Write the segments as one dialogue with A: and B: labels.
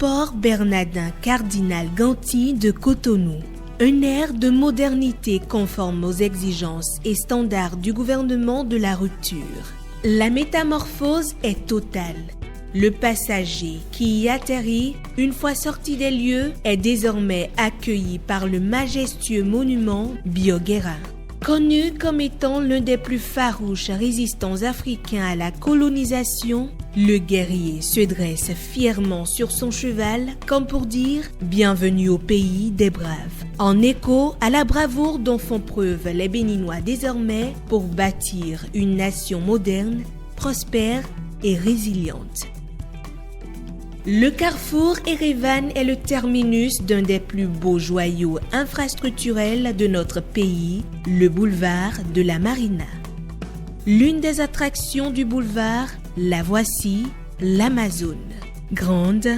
A: L'aéroport Bernardin Cardinal Ganty de Cotonou. Un air de modernité conforme aux exigences et standards du gouvernement de la rupture. La métamorphose est totale. Le passager qui y atterrit, une fois sorti des lieux, est désormais accueilli par le majestueux monument Bioguéra. Connu comme étant l'un des plus farouches résistants africains à la colonisation, le guerrier se dresse fièrement sur son cheval comme pour dire « Bienvenue au pays des braves », en écho à la bravoure dont font preuve les Béninois désormais pour bâtir une nation moderne, prospère et résiliente. Le carrefour Erevan est le terminus d'un des plus beaux joyaux infrastructurels de notre pays, le boulevard de la Marina. L'une des attractions du boulevard, la voici, l'Amazone. Grande,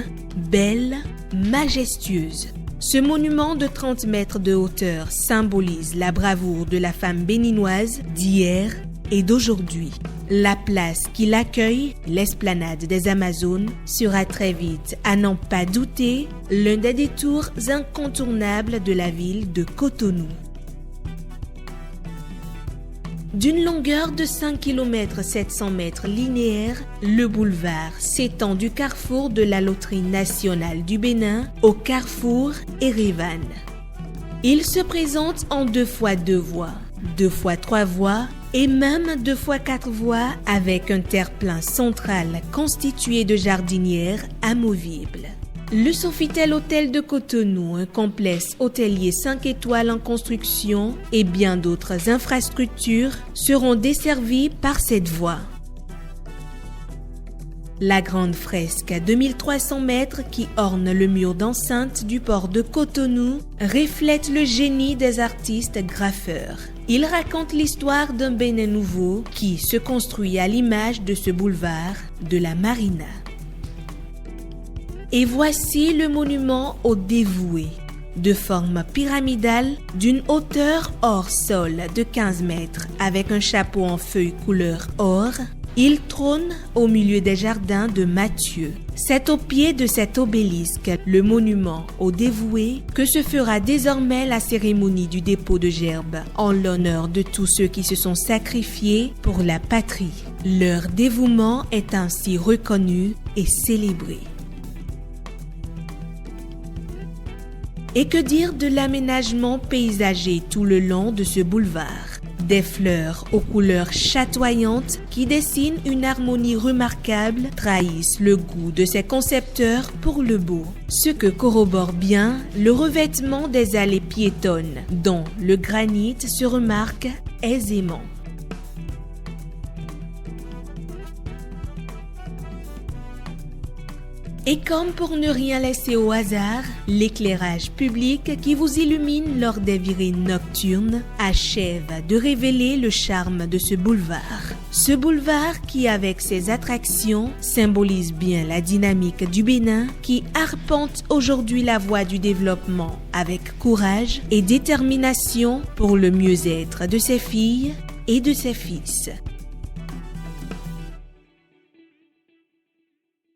A: belle, majestueuse. Ce monument de 30 mètres de hauteur symbolise la bravoure de la femme béninoise d'hier et d'aujourd'hui. La place qui l'accueille, l'esplanade des Amazones, sera très vite, à n'en pas douter, l'un des détours incontournables de la ville de Cotonou. D'une longueur de 5 km 700 mètres linéaires, le boulevard s'étend du carrefour de la loterie nationale du Bénin au carrefour Erevan. Il se présente en 2x2 voies, 2x3 voies et même 2x4 voies avec un terre-plein central constitué de jardinières amovibles. Le Sofitel Hôtel de Cotonou, un complexe hôtelier 5 étoiles en construction et bien d'autres infrastructures seront desservis par cette voie. La grande fresque à 2300 mètres qui orne le mur d'enceinte du port de Cotonou reflète le génie des artistes graffeurs. Il raconte l'histoire d'un Bénin nouveau qui se construit à l'image de ce boulevard de la Marina. Et voici le monument aux dévoués, de forme pyramidale, d'une hauteur hors sol de 15 mètres, avec un chapeau en feuilles couleur or. Il trône au milieu des jardins de Mathieu. C'est au pied de cet obélisque, le monument aux dévoués, que se fera désormais la cérémonie du dépôt de gerbes en l'honneur de tous ceux qui se sont sacrifiés pour la patrie. Leur dévouement est ainsi reconnu et célébré. Et que dire de l'aménagement paysager tout le long de ce boulevard? Des fleurs aux couleurs chatoyantes qui dessinent une harmonie remarquable trahissent le goût de ses concepteurs pour le beau. Ce que corrobore bien le revêtement des allées piétonnes dont le granit se remarque aisément. Et comme pour ne rien laisser au hasard, l'éclairage public qui vous illumine lors des virées nocturnes achève de révéler le charme de ce boulevard. Ce boulevard qui, avec ses attractions, symbolise bien la dynamique du Bénin qui arpente aujourd'hui la voie du développement avec courage et détermination pour le mieux-être de ses filles et de ses fils.